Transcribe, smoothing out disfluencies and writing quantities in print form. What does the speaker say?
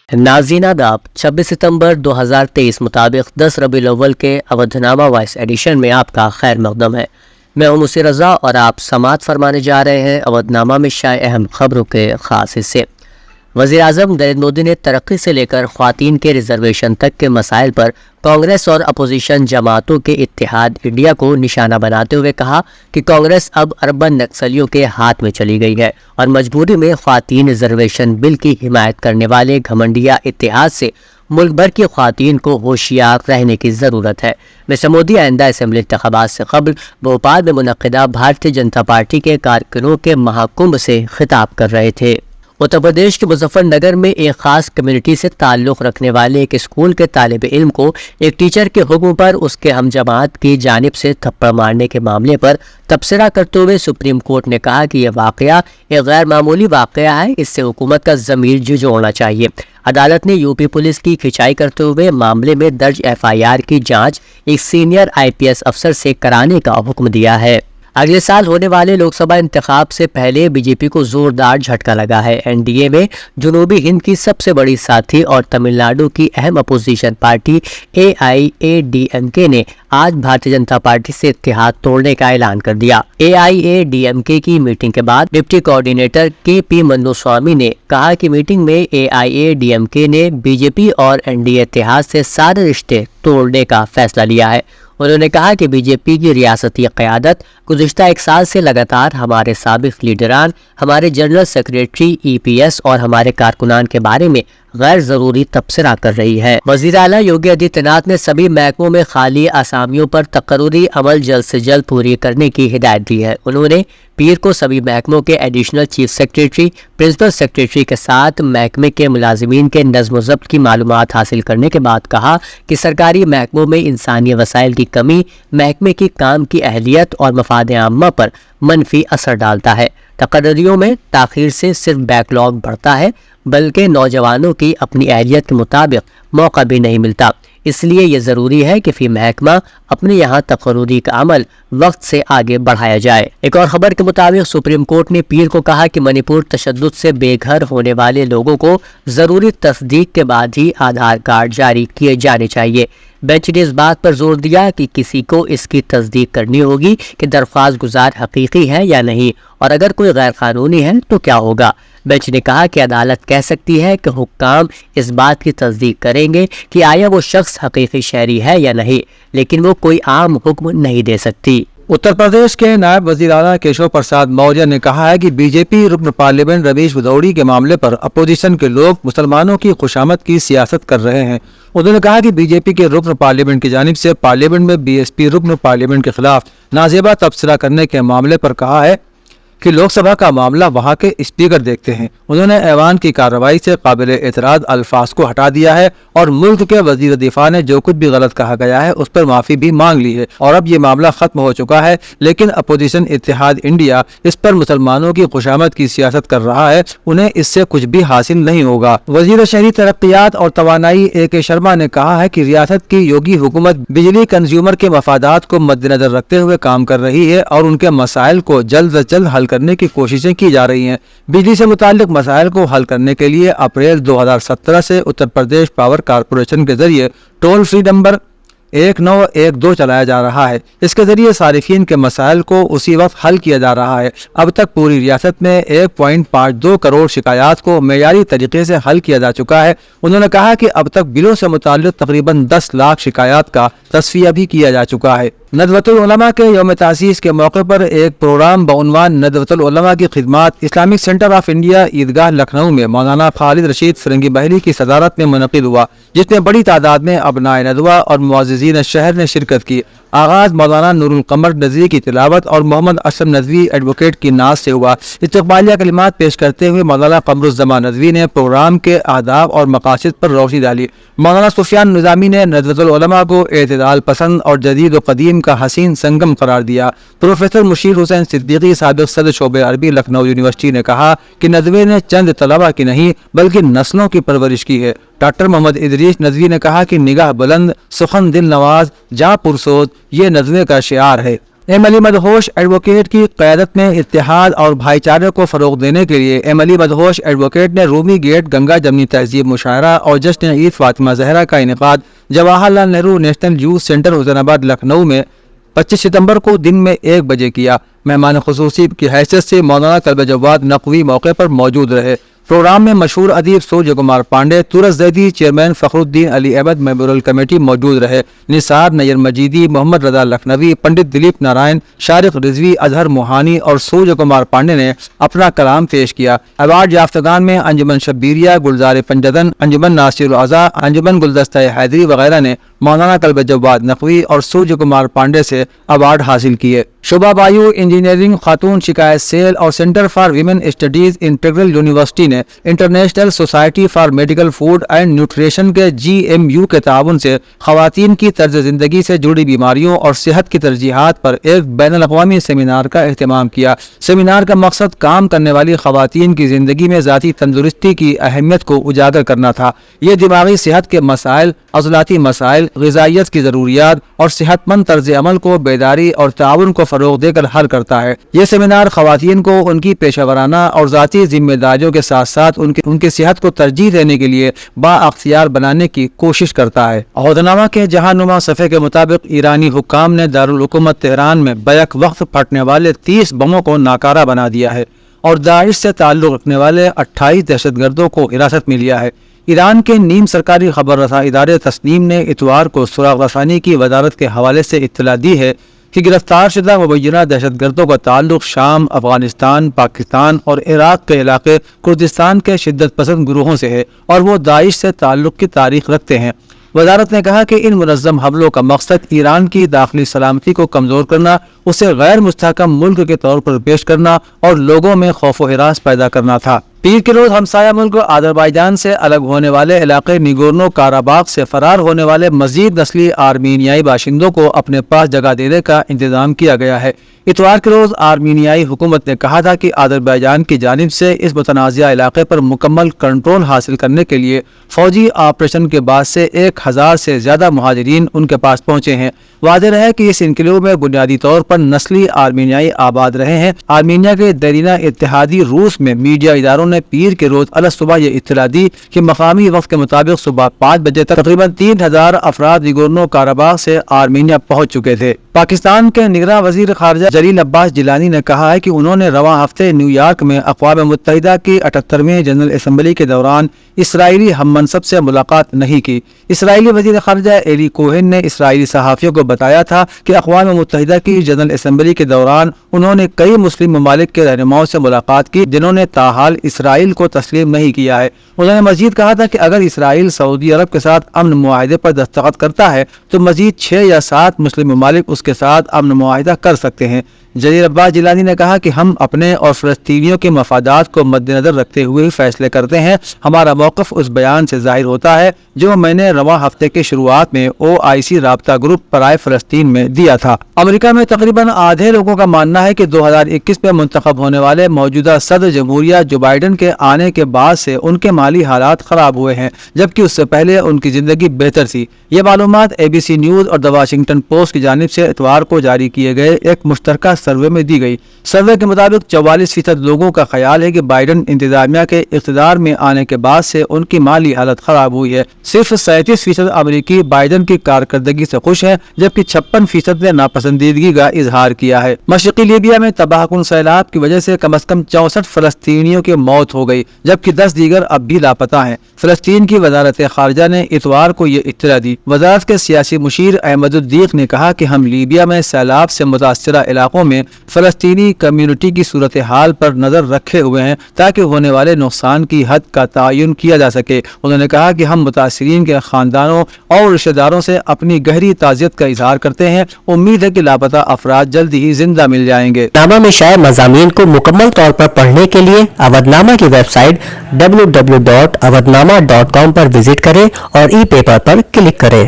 नाज़रीन आदाब, 26 सितंबर 2023 मुताबिक 10 रबीउल अव्वल के अवधनामा वॉइस एडिशन में आपका खैर मकदम है। मैं हूं मुसी रज़ा और आप समाअत फरमाने जा रहे हैं अवधनामा में शाये अहम खबरों के ख़ास हिस्से। वज़ीर-ए-आज़म नरेंद्र मोदी ने तरक्की से लेकर ख़वातीन के रिजर्वेशन तक के मसाइल पर कांग्रेस और अपोजिशन जमातों के इत्तेहाद इंडिया को निशाना बनाते हुए कहा कि कांग्रेस अब अर्बन नक्सलियों के हाथ में चली गई है और मजबूरी में ख़वातीन रिजर्वेशन बिल की हिमायत करने वाले घमंडिया इत्तेहाद से मुल्क भर की ख़वातीन को होशियार रहने की ज़रूरत है। मिस्टर मोदी आइंदा असेंबली इंतख़ाबात से कबल भोपाल में मुनक़िदा भारतीय जनता पार्टी के कारकुनों के महाकुंभ से खिताब कर रहे थे। उत्तर प्रदेश के मुजफ्फरनगर में एक ख़ास कम्युनिटी से ताल्लुक़ रखने वाले एक स्कूल के तालिब इल्म को एक टीचर के हुक्म पर उसके हमजमात की जानिब से थप्पड़ मारने के मामले पर तबसरा करते हुए सुप्रीम कोर्ट ने कहा कि यह वाक़या एक गैर मामूली वाक़या है, इससे हुकूमत का ज़मीर झिझोड़ना चाहिए। अदालत ने यूपी पुलिस की खिंचाई करते हुए मामले में दर्ज FIR की जाँच एक सीनियर IPS अफसर से कराने का हुक्म दिया है। अगले साल होने वाले लोकसभा इंतखाब से पहले बीजेपी को जोरदार झटका लगा है। NDA में जनूबी हिंद की सबसे बड़ी साथी और तमिलनाडु की अहम अपोजिशन पार्टी AIADMK ने आज भारतीय जनता पार्टी से इत्तेहाद तोड़ने का ऐलान कर दिया। AIADMK की मीटिंग के बाद डिप्टी कोऑर्डिनेटर KP मन्नुस्वामी ने कहा कि मीटिंग में AIADMK ने बीजेपी और NDA इत्तेहाद से सारे रिश्ते तोड़ने का फैसला लिया है। उन्होंने कहा कि बीजेपी की रियासती क़यादत गुज़िश्ता एक साल से लगातार हमारे साबिक़ लीडरान, हमारे जनरल सेक्रेटरी EPS और हमारे कारकुनान के बारे में गैर ज़रूरी तबसरा कर रही है। वज़ीर आला योगी आदित्यनाथ ने सभी महकमों में खाली आसामियों पर तकर्रुरी अमल जल्द से जल्द पूरी करने की हिदायत दी है। उन्होंने पीर को सभी महकमों के additional chief secretary, principal secretary के साथ महकमे के मुलाजिमीन के नज़्म ज़ब्त की मालूमात हासिल करने के बाद कहा कि सरकारी महकमों में इंसानी वसाइल की कमी महकमे की काम की अहलियत और मफाद आम्मा पर मनफी असर डालता है। तकर्रियों में ताख़ीर से सिर्फ बैकलॉग बढ़ता है, बल्कि नौजवानों की अपनी अहलियत के मुताबिक मौका भी नहीं मिलता। इसलिए ये ज़रूरी है कि फ़ी महकमा अपने यहाँ तकर्रुरी का अमल वक्त से आगे बढ़ाया जाए। एक और खबर के मुताबिक सुप्रीम कोर्ट ने पीर को कहा कि मणिपुर तशद्दुद से बेघर होने वाले लोगों को ज़रूरी तस्दीक के बाद ही आधार कार्ड जारी किए जाने चाहिए। बेंच ने इस बात पर जोर दिया कि किसी को इसकी तस्दीक करनी होगी कि दरख्वास्त गुजार हकीकी है या नहीं, और अगर कोई गैर कानूनी है तो क्या होगा। बेंच ने कहा कि अदालत कह सकती है कि हुक्काम इस बात की तस्दीक करेंगे कि आया वो शख्स हकीकी शहरी है या नहीं, लेकिन वो कोई आम हुक्म नहीं दे सकती। उत्तर प्रदेश के नायब वज़ीर आला केशव प्रसाद मौर्य ने कहा है कि बीजेपी रुकन पार्लियामेंट रमेश भदौड़ी के मामले पर अपोजिशन के लोग मुसलमानों की खुशामद की सियासत कर रहे हैं। उन्होंने कहा कि बीजेपी के रुकन पार्लियामेंट की जानिब से पार्लियामेंट में BSP रुकन पार्लियामेंट के खिलाफ नाजेबा तबसरा करने के मामले पर कहा है कि लोकसभा का मामला वहां के स्पीकर देखते हैं। उन्होंने ऐवान की कार्रवाई से काबिल एतराज अल्फाज को हटा दिया है और मुल्क के वजीर दिफा ने जो कुछ भी गलत कहा गया है उस पर माफ़ी भी मांग ली है और अब ये मामला ख़त्म हो चुका है। लेकिन अपोजिशन इत्तेहाद इंडिया इस पर मुसलमानों की खुशामद की सियासत कर रहा है, उन्हें इससे कुछ भी हासिल नहीं होगा। वजीर शहरी तरक्यात और तवानाई AK शर्मा ने कहा है कि रियासत की योगी हुकूमत बिजली कंज्यूमर के मफादात को मद्देनजर रखते हुए काम कर रही है और उनके मसाइल को जल्द से जल्द हल करने की कोशिशें की जा रही हैं। बिजली से मुताल्लिक मसाइल को हल करने के लिए अप्रैल 2017 से उत्तर प्रदेश पावर कारपोरेशन के जरिए टोल फ्री नंबर 1912 चलाया जा रहा है। इसके जरिए सारिफिन के मसाइल को उसी वक्त हल किया जा रहा है। अब तक पूरी रियासत में 1.52 करोड़ शिकायत को मेयारी तरीके से हल किया जा चुका है। उन्होंने कहा कि अब तक बिलों से मुताल्लिक तकरीबन 10 लाख शिकायत का तस्फिया भी किया जा चुका है। नदवतुल उलमा के यौम तासीस के मौके पर एक प्रोग्राम बउनवान नदवतुल उलमा की खिदमात इस्लामिक सेंटर ऑफ इंडिया ईदगाह लखनऊ में मौलाना खालिद रशीद फिरंगी बहली की सदारत में मुनक़िद हुआ, जिसमें बड़ी तादाद में अबनाए नदवा और मुअज़्ज़िज़ीन शहर ने शिरकत की। आगाज मौलाना नूरुल कमर नज़वी की तिलावत और मोहम्मद असलम नज़वी एडवोकेट की नाज से हुआ। इस्तक़बालिया कलिमात पेश करते हुए मौलाना कमरुज़्ज़मा नज़वी ने प्रोग्राम के आदाब और मकासद पर रोशनी डाली। मौलाना सुफियान निज़ामी ने नदवतुल उलमा को एतदाल पसंद और जदीद व कदीम का हसीन संगम करार दिया। प्रोफेसर मुशीर हुसैन सिद्दीकी साबिक़ सदर शोबे अरबी लखनऊ यूनिवर्सिटी ने कहा कि नदवे ने चंद तलबा की नहीं बल्कि नस्लों की परवरिश की है। डॉक्टर मोहम्मद इदरीस नदवी ने कहा कि निगाह बुलंद, सुखन दिल नवाज, जा पुरसोद ये नज़्मे का शिआर है। ایم علی مدہوش ایڈوکیٹ کی قیادت میں اتحاد اور بھائی چارے کو فروغ دینے کے لیے ایم علی مدہوش ایڈوکیٹ نے رومی گیٹ گنگا جمنی تہذیب مشاعرہ اور جشن عید فاطمہ زہرا کا انعقاد Jawahar Lal Nehru national youth centre حسین آباد لکھنؤ میں 25 ستمبر کو دن میں 1 بجے کیا۔ مہمان خصوصی کی حیثیت سے مولانا طلبہ جواد نقوی موقع پر موجود رہے۔ پروگرام میں مشہور ادیب سوریہ کمار پانڈے، تورس زیدی، چیئرمین فخر الدین علی احمد میموریل کمیٹی موجود رہے۔ نثار نیر مجیدی، محمد رضا لکھنوی، پنڈت دلیپ نارائن، شارق رضوی، اظہر موہانی اور سوریہ کمار پانڈے نے اپنا کلام پیش کیا۔ ایوارڈ یافتگان میں انجمن شبیریہ، گلزار پنجتن، انجمن ناصر الاعضاء، انجمن گلدستہ حیدری وغیرہ نے مولانا طلبہ جواد نقوی اور سوریہ کمار پانڈے سے ایوارڈ حاصل کیے۔ شعبہ بایو انجینئرنگ خاتون شکایت سیل اور center for women studies Integral University نے International Society for Medical Food and Nutrition کے GMU کے تعاون سے خواتین کی طرز زندگی سے جڑی بیماریوں اور صحت کی ترجیحات پر ایک بین الاقوامی سیمینار کا اہتمام کیا۔ سیمینار کا مقصد کام کرنے والی خواتین کی زندگی میں ذاتی تندرستی کی اہمیت کو اجاگر کرنا تھا۔ یہ دماغی صحت کے مسائل، عضلاتی مسائل، غذائیت کی ضروریات اور صحت مند طرز عمل کو بیداری اور تعاون کو فروغ دے کر حل کرتا ہے۔ یہ سیمینار خواتین کو ان کی پیشہ ورانہ اور ذاتی ذمہ داریوں کے ساتھ ساتھ ان کی صحت کو ترجیح دینے کے لیے بااختیار بنانے کی کوشش کرتا ہے۔ عہدنامہ کے جہاں نما صفحے کے مطابق ایرانی حکام نے دارالحکومت تہران میں بیک وقت پھٹنے والے 30 بموں کو ناکارہ بنا دیا ہے اور داعش سے تعلق رکھنے والے 28 دہشت گردوں کو حراست میں لیا ہے۔ ایران کے نیم سرکاری خبر رساں ادارے تسنیم نے اتوار کو سراغ رسانی کی وزارت کے حوالے سے اطلاع دی ہے کہ گرفتار شدہ مبینہ دہشت گردوں کا تعلق شام، افغانستان، پاکستان اور عراق کے علاقے کردستان کے شدت پسند گروہوں سے ہے اور وہ داعش سے تعلق کی تاریخ رکھتے ہیں۔ وزارت نے کہا کہ ان منظم حملوں کا مقصد ایران کی داخلی سلامتی کو کمزور کرنا، اسے غیر مستحکم ملک کے طور پر پیش کرنا اور لوگوں میں خوف و ہراس پیدا کرنا تھا۔ پیر کے روز ہمسایہ ملک آذربائیجان سے الگ ہونے والے علاقے نیگورنو کاراباخ سے فرار ہونے والے مزید نسلی آرمینیائی باشندوں کو اپنے پاس جگہ دینے کا انتظام کیا گیا ہے۔ اتوار کے روز آرمینیائی حکومت نے کہا تھا کہ آذربائیجان کی جانب سے اس متنازعہ علاقے پر مکمل کنٹرول حاصل کرنے کے لیے فوجی آپریشن کے بعد سے 1000 سے زیادہ مہاجرین ان کے پاس پہنچے ہیں۔ واضح ہے کہ اس انقلاب میں بنیادی طور پر نسلی آرمینیائی آباد رہے ہیں۔ آرمینیا کے دیرینہ اتحادی روس میں میڈیا اداروں نے پیر کے روز الصبح یہ اطلاع دی کہ مقامی وقت کے مطابق صبح 5 بجے تک تقریباً 3000 افراد نیگورنو کاراباخ سے آرمینیا پہنچ چکے تھے۔ پاکستان کے نگراں وزیر خارجہ جلیل عباس جیلانی نے کہا ہے کہ انہوں نے رواں ہفتے نیو یارک میں اقوام متحدہ کی 78ویں جنرل اسمبلی کے دوران اسرائیلی ہم منصب سے ملاقات نہیں کی۔ اسرائیلی وزیر خارجہ ایلی کوہن نے اسرائیلی صحافیوں کو بتایا تھا کہ اقوام متحدہ کی جنرل اسمبلی کے دوران انہوں نے کئی مسلم ممالک کے رہنماؤں سے ملاقات کی جنہوں نے تاحال اسرائیل کو تسلیم نہیں کیا ہے۔ انہوں نے مزید کہا تھا کہ اگر اسرائیل سعودی عرب کے ساتھ امن معاہدے پر دستخط کرتا ہے تو مزید 6 یا 7 مسلم ممالک اس کے ساتھ امن معاہدہ کر سکتے ہیں۔ جلیل عباس جیلانی نے کہا کہ ہم اپنے اور فلسطینیوں کے مفادات کو مد نظر رکھتے ہوئے فیصلے کرتے ہیں۔ ہمارا موقف اس بیان سے ظاہر ہوتا ہے جو میں نے رواں ہفتے کی شروعات میں OIC رابطہ گروپ برائے فلسطین میں دیا تھا۔ امریکہ میں تقریباً آدھے لوگوں کا ماننا ہے کہ 2021 میں منتخب ہونے والے موجودہ صدر جمہوریہ جو بائیڈن کے آنے کے بعد سے ان کے مالی حالات خراب ہوئے ہیں، جبکہ اس سے پہلے ان کی زندگی بہتر تھی۔ یہ معلومات ABC نیوز اور دی واشنگٹن پوسٹ کی جانب سے اتوار کو جاری کیے گئے ایک مشترکہ سروے میں دی گئی۔ سروے کے مطابق 44% لوگوں کا خیال ہے کہ بائیڈن انتظامیہ کے اقتدار میں آنے کے بعد سے ان کی مالی حالت خراب ہوئی ہے۔ صرف 37% امریکی بائیڈن کی کارکردگی سے خوش ہیں، جبکہ 56% نے ناپسندیدگی کا اظہار کیا ہے۔ مشرقی لیبیا میں تباہ کن سیلاب کی وجہ سے کم از کم 64 فلسطینیوں کی موت ہو گئی، جبکہ 10 دیگر اب بھی لاپتہ ہیں۔ فلسطین کی وزارت خارجہ نے اتوار کو یہ اطلاع دی۔ وزارت کے سیاسی مشیر احمد الدیق نے کہا کہ ہم لیبیا میں سیلاب سے متاثرہ علاقوں میں فلسطینی کمیونٹی کی صورتحال پر نظر رکھے ہوئے ہیں تاکہ ہونے والے نقصان کی حد کا تعین کیا جا سکے۔ انہوں نے کہا کہ ہم متاثرین کے خاندانوں اور رشتہ داروں سے اپنی گہری تعزیت کا اظہار کرتے ہیں۔ امید ہے کہ لاپتہ افراد جلد ہی زندہ مل جائیں گے۔ نامہ میں شائع مضامین کو مکمل طور پر پڑھنے کے لیے اودنامہ کی ویب سائٹ www.awadnama.com پر وزٹ کریں اور ای پیپر پر کلک کریں۔